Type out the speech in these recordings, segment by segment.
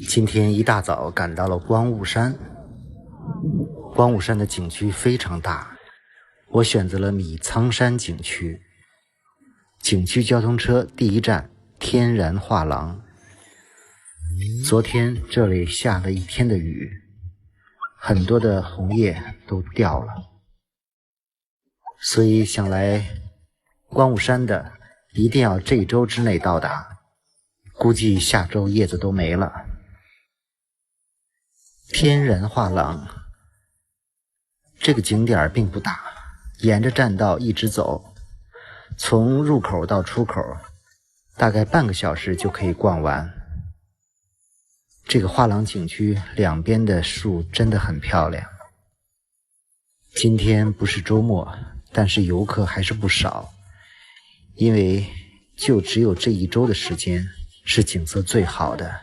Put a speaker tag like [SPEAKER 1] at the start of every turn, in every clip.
[SPEAKER 1] 今天一大早赶到了光雾山。光雾山的景区非常大，我选择了米仓山景区。景区交通车第一站天然画廊。昨天这里下了一天的雨，很多的红叶都掉了，所以想来光雾山的一定要这周之内到达，估计下周叶子都没了。天然画廊这个景点并不大，沿着栈道一直走，从入口到出口大概半个小时就可以逛完。这个画廊景区两边的树真的很漂亮。今天不是周末，但是游客还是不少，因为就只有这一周的时间是景色最好的，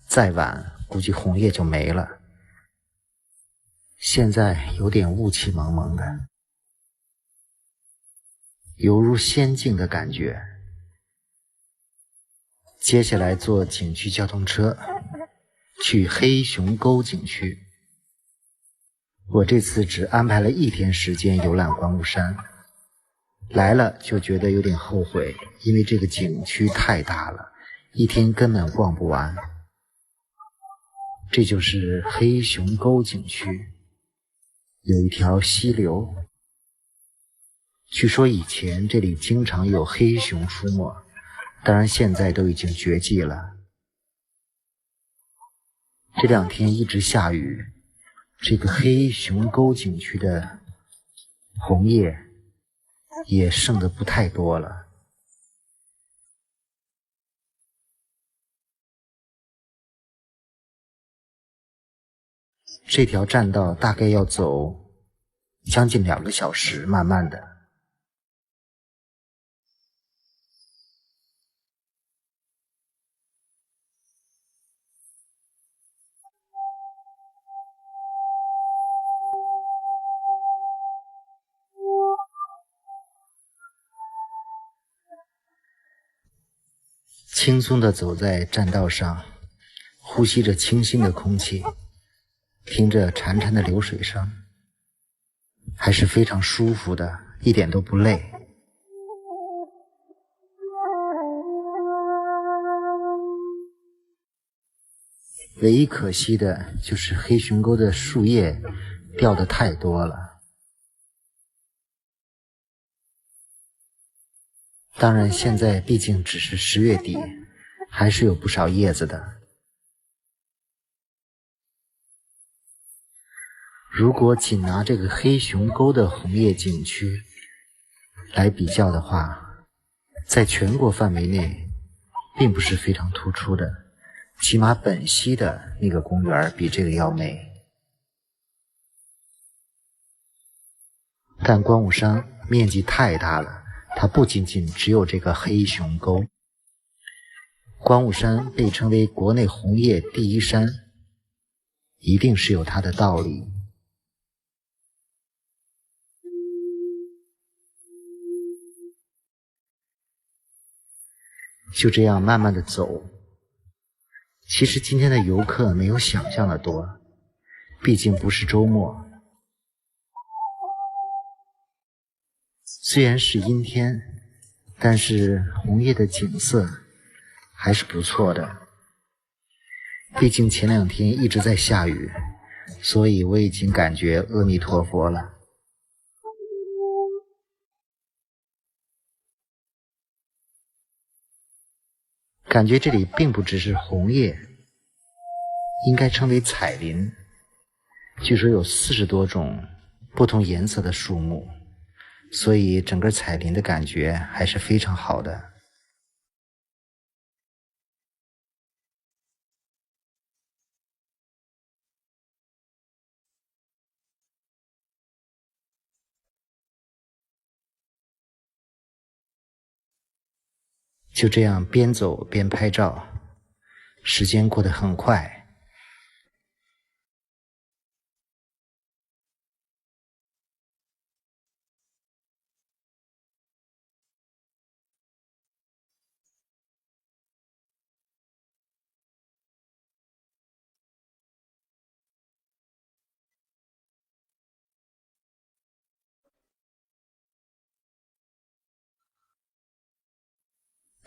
[SPEAKER 1] 再晚估计红叶就没了。现在有点雾气蒙蒙的，犹如仙境的感觉。接下来坐景区交通车去黑熊沟景区。我这次只安排了一天时间游览光雾山，来了就觉得有点后悔，因为这个景区太大了，一天根本逛不完。这就是黑熊沟景区，有一条溪流，据说以前这里经常有黑熊出没，当然现在都已经绝迹了。这两天一直下雨，这个黑熊沟景区的红叶也剩得不太多了。这条栈道大概要走将近2个小时，慢慢的。轻松地走在栈道上，呼吸着清新的空气，听着潺潺的流水声，还是非常舒服的，一点都不累。唯一可惜的就是黑熊沟的树叶掉得太多了。当然现在毕竟只是10月底，还是有不少叶子的。如果仅拿这个黑熊沟的红叶景区来比较的话，在全国范围内并不是非常突出的，起码本溪的那个公园比这个要美。但光雾山面积太大了，它不仅仅只有这个黑熊沟。光雾山被称为国内红叶第一山，一定是有它的道理。就这样慢慢的走，其实今天的游客没有想象的多，毕竟不是周末。虽然是阴天，但是红叶的景色还是不错的。毕竟前2天一直在下雨，所以我已经感觉阿弥陀佛了。感觉这里并不只是红叶，应该称为彩林。据说有40多种不同颜色的树木，所以整个彩林的感觉还是非常好的。就这样边走边拍照，时间过得很快。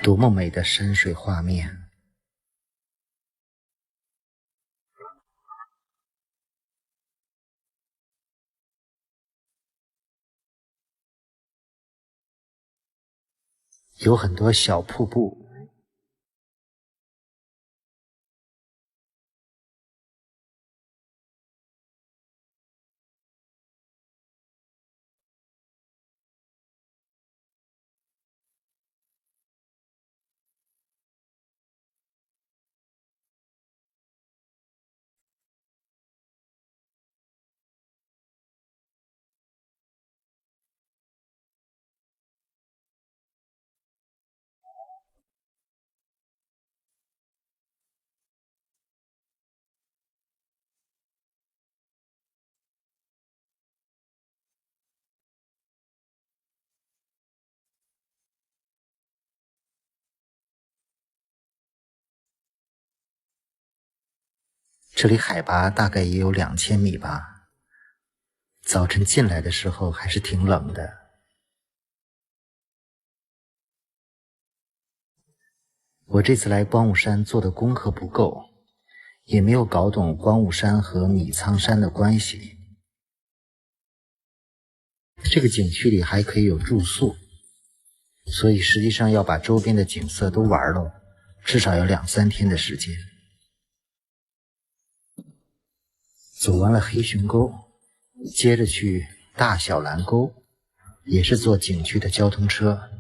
[SPEAKER 1] 多么美的山水画面！有很多小瀑布。这里海拔大概也有2000米吧。早晨进来的时候还是挺冷的。我这次来光雾山做的功课不够，也没有搞懂光雾山和米仓山的关系。这个景区里还可以有住宿，所以实际上要把周边的景色都玩了，至少要2-3天的时间。走完了黑熊沟，接着去大小蓝沟，也是坐景区的交通车。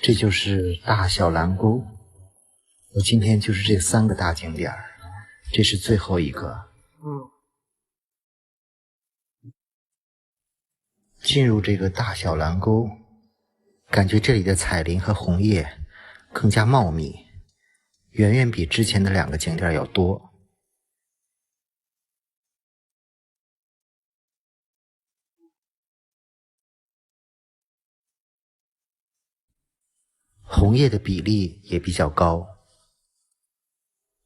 [SPEAKER 1] 这就是大小蓝沟。我今天就是这3个大景点，这是最后一个。进入这个大小蓝沟，感觉这里的彩林和红叶更加茂密，远远比之前的2个景点要多。红叶的比例也比较高，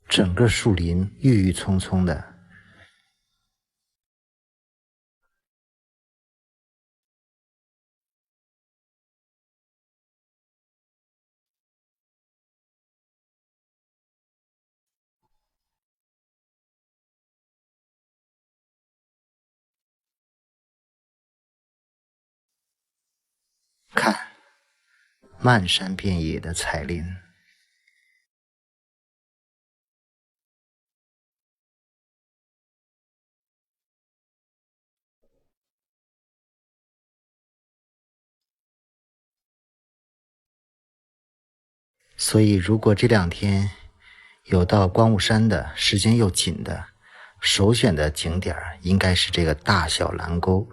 [SPEAKER 1] 整个树林郁郁葱葱的。看，漫山遍野的彩林。所以如果这2天有到光雾山的，时间又紧的，首选的景点应该是这个大小蓝沟。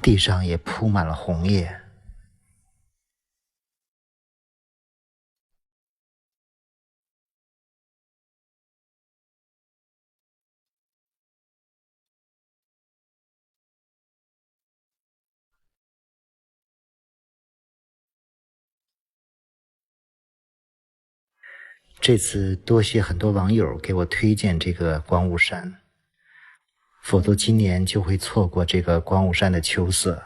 [SPEAKER 1] 地上也铺满了红叶。这次多谢很多网友给我推荐这个光雾山，否则今年就会错过这个光雾山的秋色。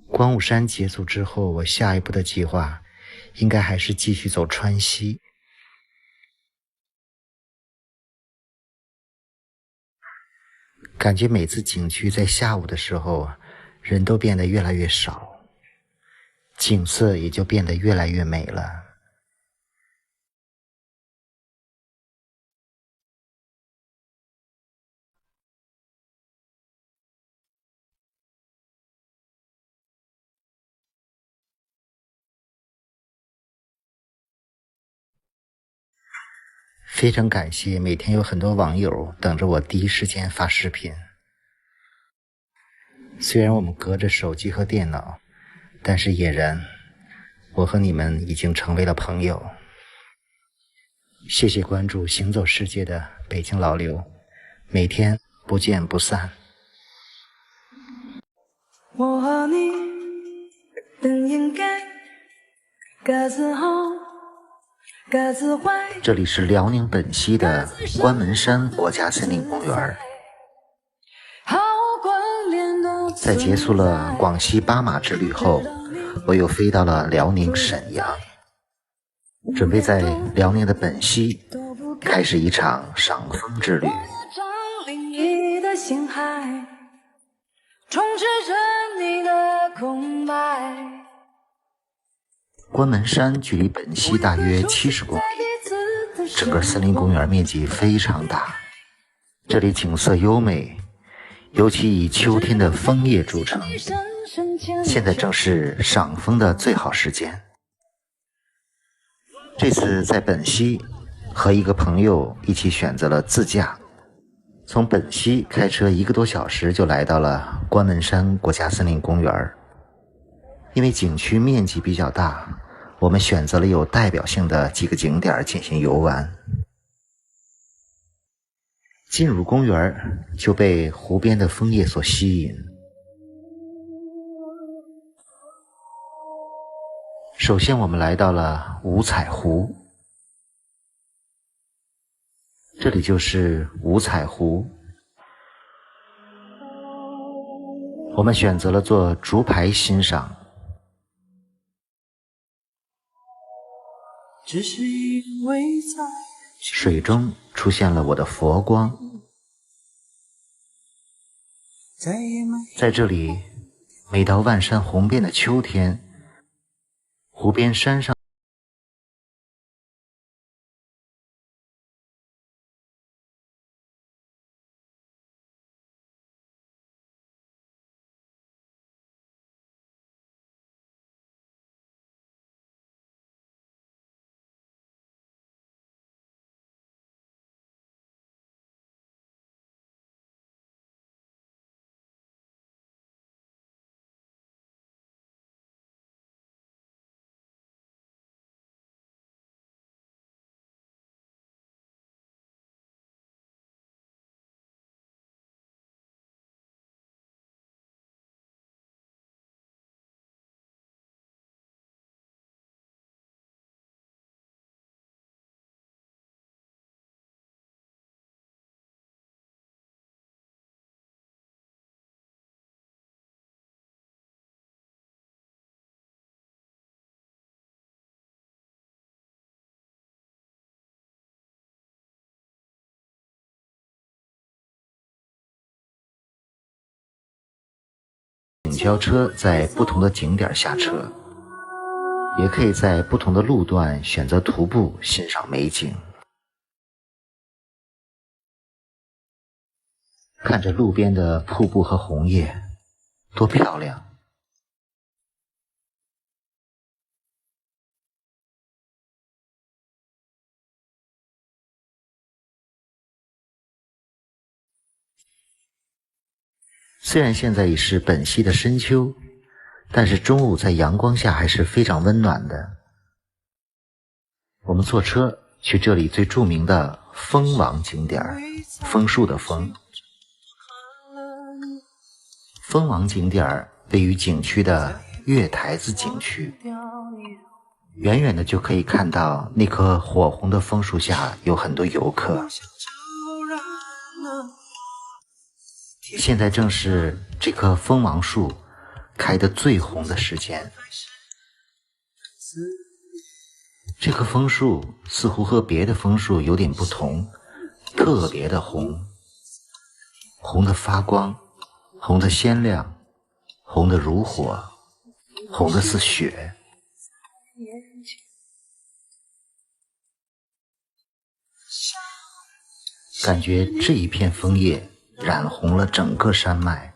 [SPEAKER 1] 光雾山结束之后，我下一步的计划应该还是继续走川西。感觉每次景区在下午的时候，人都变得越来越少，景色也就变得越来越美了。非常感谢每天有很多网友等着我第一时间发视频。虽然我们隔着手机和电脑，但是俨然我和你们已经成为了朋友。谢谢关注行走世界的北京老刘，每天不见不散。
[SPEAKER 2] 我和你本应该各自好各自坏。
[SPEAKER 1] 这里是辽宁本溪的关门山国家森林公园。在结束了广西巴马之旅后，我又飞到了辽宁沈阳，准备在辽宁的本溪开始一场赏枫之旅。关门山距离本溪大约70公里，整个森林公园面积非常大，这里景色优美，尤其以秋天的枫叶著称。现在正是赏枫的最好时间。这次在本溪和一个朋友一起选择了自驾，从本溪开车1个多小时就来到了关门山国家森林公园。因为景区面积比较大，我们选择了有代表性的几个景点进行游玩。进入公园就被湖边的枫叶所吸引。首先我们来到了五彩湖，这里就是五彩湖。我们选择了做竹排欣赏，
[SPEAKER 2] 只是因为
[SPEAKER 1] 水中出现了我的佛光。在这里，每到万山红遍的秋天，湖边山上景交车在不同的景点下车，也可以在不同的路段选择徒步欣赏美景。看着路边的瀑布和红叶，多漂亮！虽然现在已是本溪的深秋，但是中午在阳光下还是非常温暖的。我们坐车去这里最著名的枫王景点，枫树的枫。枫王景点位于景区的月台子景区，远远的就可以看到那棵火红的枫树下有很多游客。现在正是这棵枫王树开得最红的时间。这棵枫树似乎和别的枫树有点不同，特别的红，红得发光，红得鲜亮，红得如火，红得似血。感觉这一片枫叶染红了整个山脉。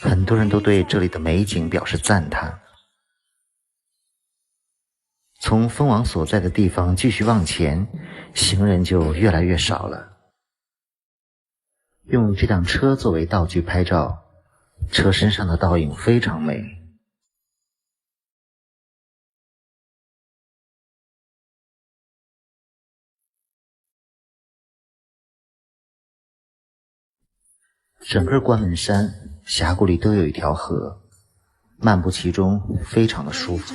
[SPEAKER 1] 很多人都对这里的美景表示赞叹。从蜂王所在的地方继续往前，行人就越来越少了。用这辆车作为道具拍照，车身上的倒影非常美。整个关门山峡谷里都有一条河，漫步其中非常的舒服。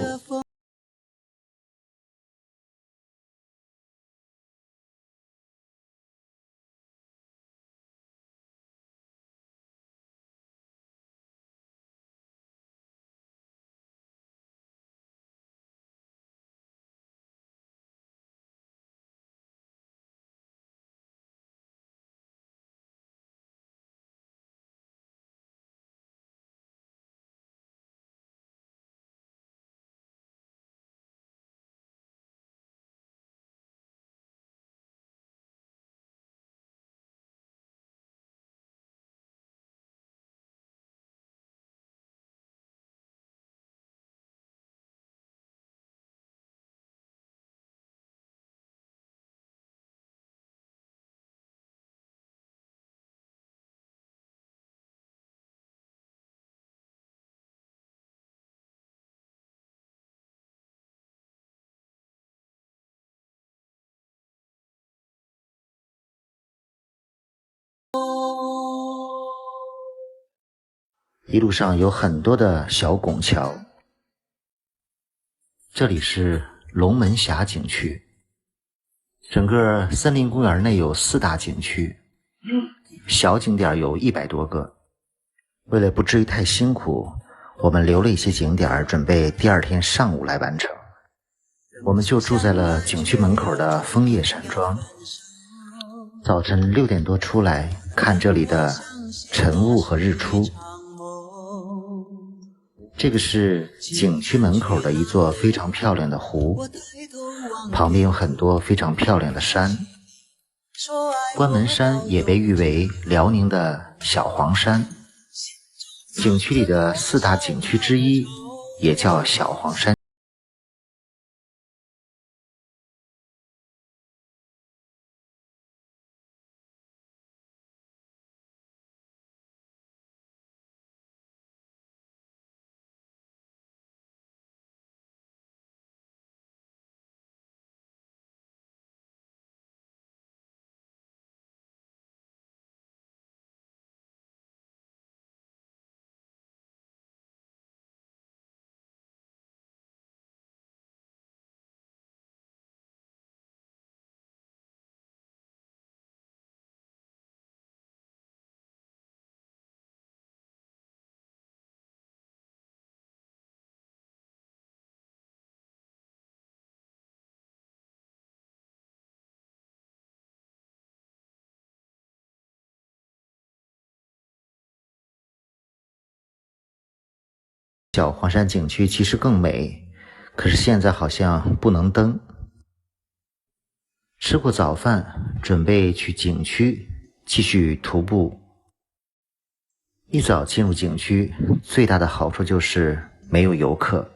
[SPEAKER 1] 一路上有很多的小拱桥。这里是龙门峡景区。整个森林公园内有4大景区，小景点有100多个。为了不至于太辛苦，我们留了一些景点，准备第2天上午来完成。我们就住在了景区门口的枫叶山庄。早晨6点多出来看这里的晨雾和日出。这个是景区门口的一座非常漂亮的湖，旁边有很多非常漂亮的山。关门山也被誉为辽宁的小黄山，景区里的4大景区之一，也叫小黄山。小黄山景区其实更美，可是现在好像不能登。吃过早饭，准备去景区继续徒步。一早进入景区，最大的好处就是没有游客。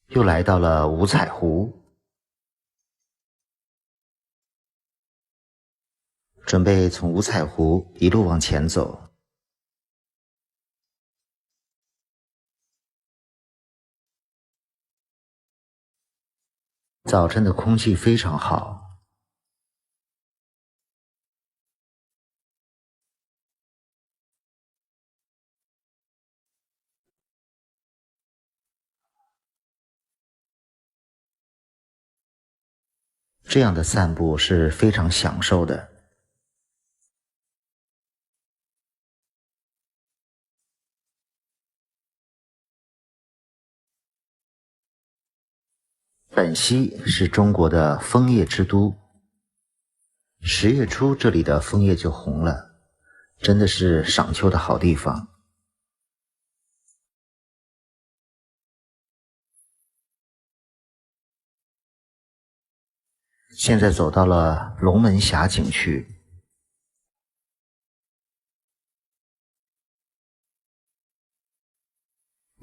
[SPEAKER 1] 又来到了五彩湖，准备从五彩湖一路往前走。早晨的空气非常好，这样的散步是非常享受的。本溪是中国的枫叶之都，10月初这里的枫叶就红了，真的是赏秋的好地方。现在走到了龙门峡景区，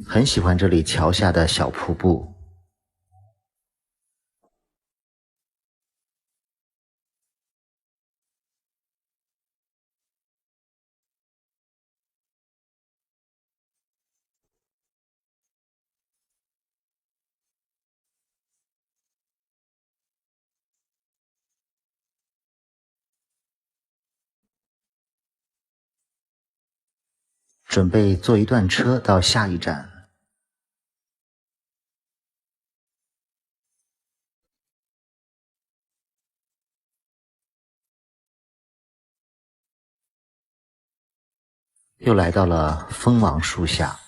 [SPEAKER 1] 很喜欢这里桥下的小瀑布。准备坐一段车到下一站。又来到了蜂王树下，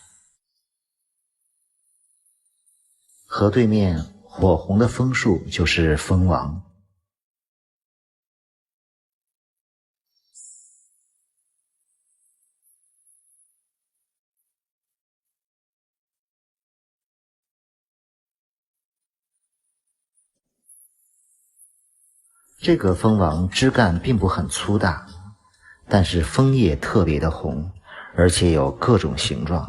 [SPEAKER 1] 河对面火红的枫树就是蜂王。这个蜂王枝干并不很粗大，但是枫叶特别的红，而且有各种形状。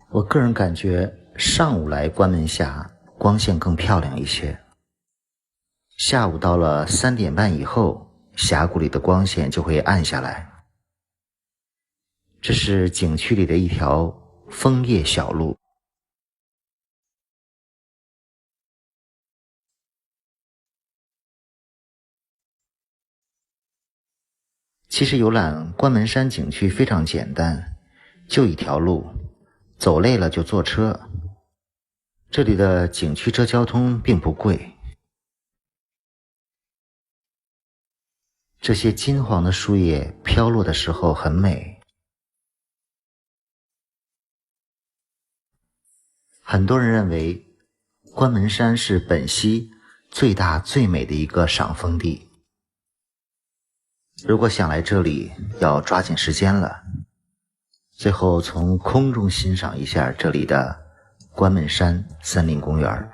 [SPEAKER 1] 我个人感觉上午来关门峡光线更漂亮一些，下午到了3点半以后，峡谷里的光线就会暗下来。这是景区里的一条枫叶小路。其实游览关门山景区非常简单，就一条路，走累了就坐车。这里的景区车交通并不贵。这些金黄的树叶飘落的时候很美。很多人认为关门山是本溪最大最美的一个赏枫地。如果想来这里，要抓紧时间了。最后从空中欣赏一下这里的关门山森林公园。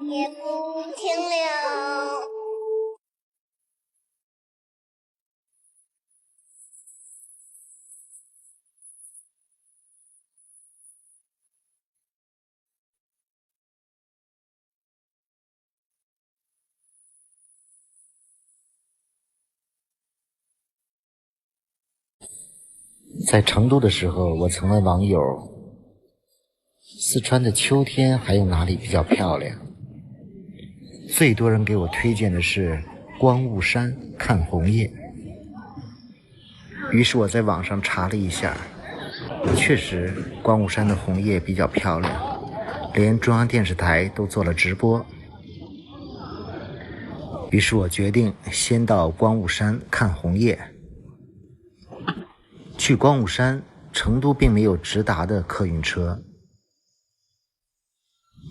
[SPEAKER 3] 也不停留。
[SPEAKER 1] 在成都的时候，我曾问网友，四川的秋天还有哪里比较漂亮？最多人给我推荐的是观雾山看红叶。于是我在网上查了一下，确实观雾山的红叶比较漂亮，连中央电视台都做了直播。于是我决定先到观雾山看红叶。去观雾山，成都并没有直达的客运车，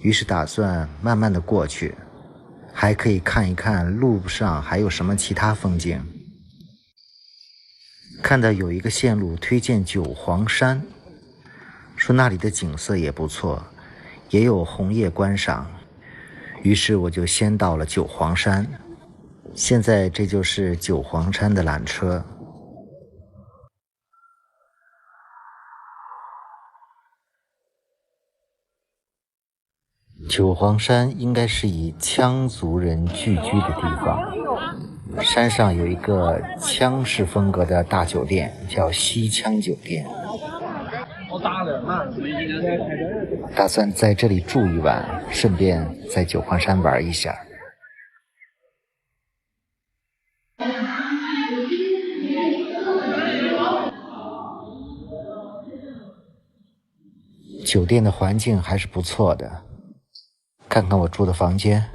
[SPEAKER 1] 于是打算慢慢的过去，还可以看一看路上还有什么其他风景。看到有一个线路推荐九黄山，说那里的景色也不错，也有红叶观赏，于是我就先到了九黄山。现在这就是九黄山的缆车。九黄山应该是以羌族人聚居的地方，山上有一个羌式风格的大酒店，叫西羌酒店。打算在这里住一晚，顺便在九黄山玩一下。酒店的环境还是不错的，看看我住的房间。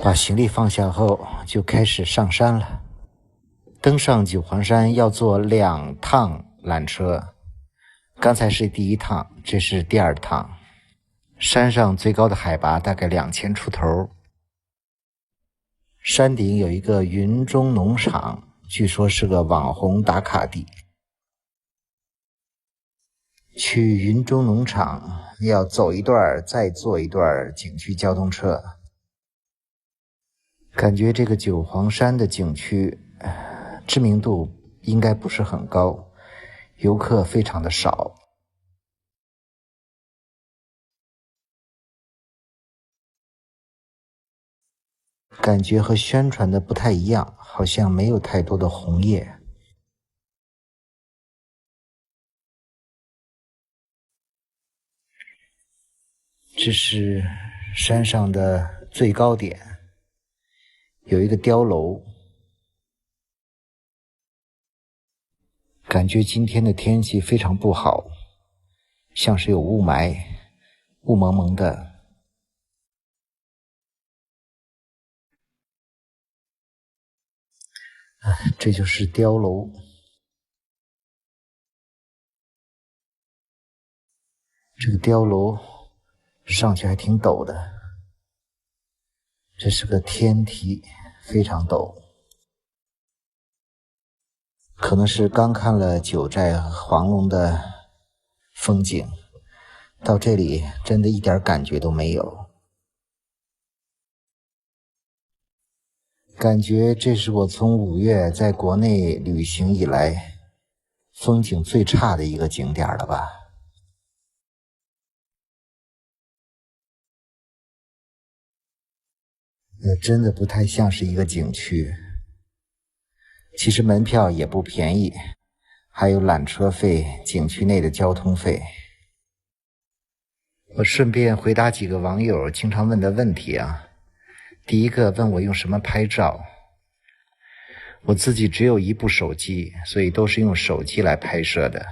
[SPEAKER 1] 把行李放下后，就开始上山了。登上九黄山要坐2趟缆车，刚才是第1趟，这是第2趟。山上最高的海拔大概2000出头。山顶有一个云中农场，据说是个网红打卡地。去云中农场要走一段，再坐一段景区交通车。感觉这个九黄山的景区知名度应该不是很高，游客非常的少。感觉和宣传的不太一样，好像没有太多的红叶。这是山上的最高点，有一个碉楼。感觉今天的天气非常不好，像是有雾霾，雾蒙蒙的。这就是碉楼。这个碉楼上去还挺陡的，这是个天梯，非常陡。可能是刚看了九寨黄龙的风景，到这里真的一点感觉都没有。感觉这是我从5月在国内旅行以来风景最差的一个景点了吧。真的不太像是一个景区。其实门票也不便宜，还有缆车费、景区内的交通费。我顺便回答几个网友经常问的问题啊。第一个问我用什么拍照，我自己只有1部手机，所以都是用手机来拍摄的，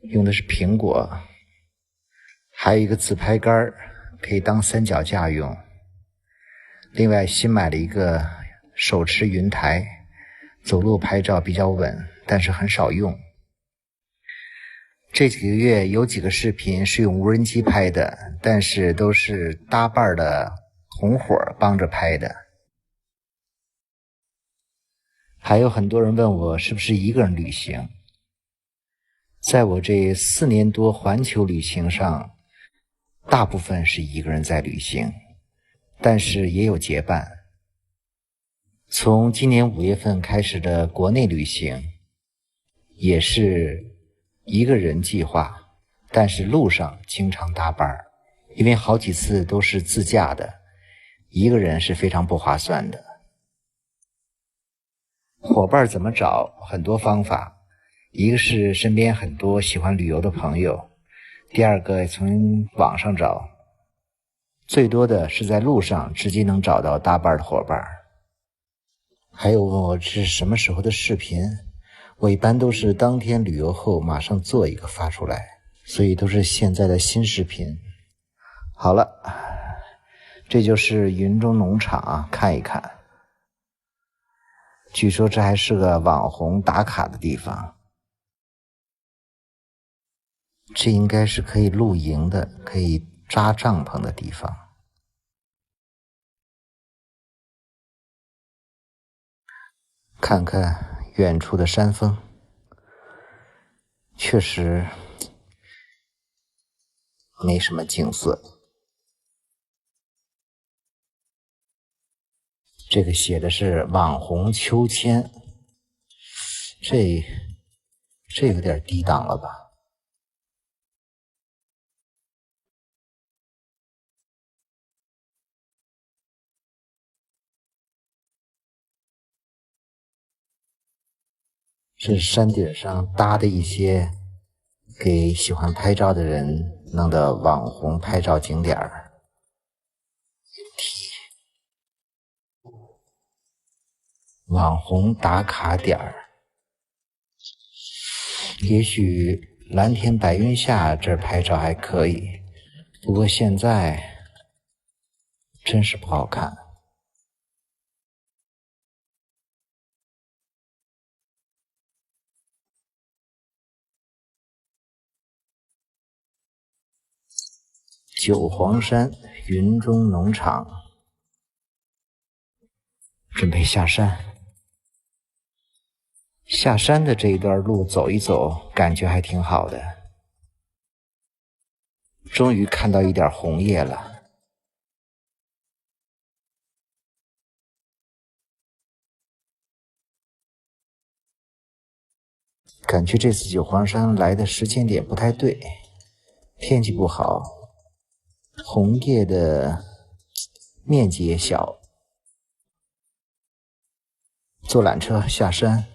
[SPEAKER 1] 用的是苹果，还有一个自拍杆，可以当3脚架用。另外新买了一个手持云台，走路拍照比较稳，但是很少用。这几个月有几个视频是用无人机拍的，但是都是搭伴的同伙帮着拍的。还有很多人问我是不是一个人旅行。在我这4年多环球旅行上，大部分是一个人在旅行，但是也有结伴。从今年5月份开始的国内旅行，也是一个人计划，但是路上经常搭班，因为好几次都是自驾的，一个人是非常不划算的。伙伴怎么找？很多方法。一个是身边很多喜欢旅游的朋友，第二个从网上找，最多的是在路上直接能找到搭伴的伙伴。还有问我这是什么时候的视频，我一般都是当天旅游后马上做一个发出来，所以都是现在的新视频。好了，这就是云中农场啊，看一看。据说这还是个网红打卡的地方。这应该是可以露营的，可以扎帐篷的地方。看看远处的山峰，确实没什么景色。这个写的是网红秋千，这有点低档了吧？是山顶上搭的一些给喜欢拍照的人弄的网红拍照景点儿，网红打卡点儿。也许蓝天白云下这儿拍照还可以，不过现在真是不好看。九黄山云中农场，准备下山。下山的这一段路走一走，感觉还挺好的。终于看到一点红叶了。感觉这次九黄山来的时间点不太对，天气不好，红叶的面积也小。坐缆车下山。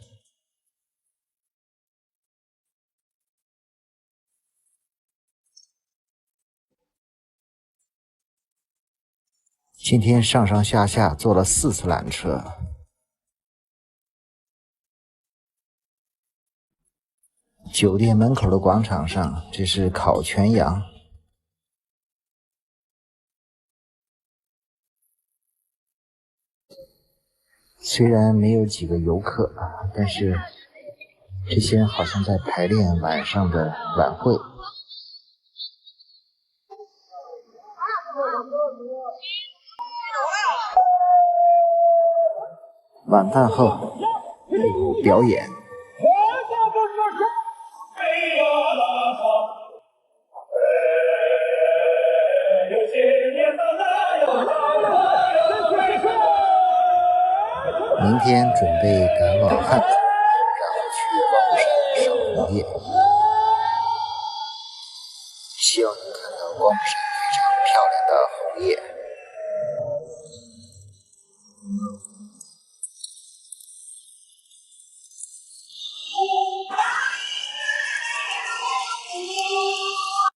[SPEAKER 1] 今天上上下下坐了4次缆车。酒店门口的广场上，这是烤全羊。虽然没有几个游客，但是这些人好像在排练晚上的晚会。晚饭后有表演。明天准备赶往汉口，然后去网山赏红叶。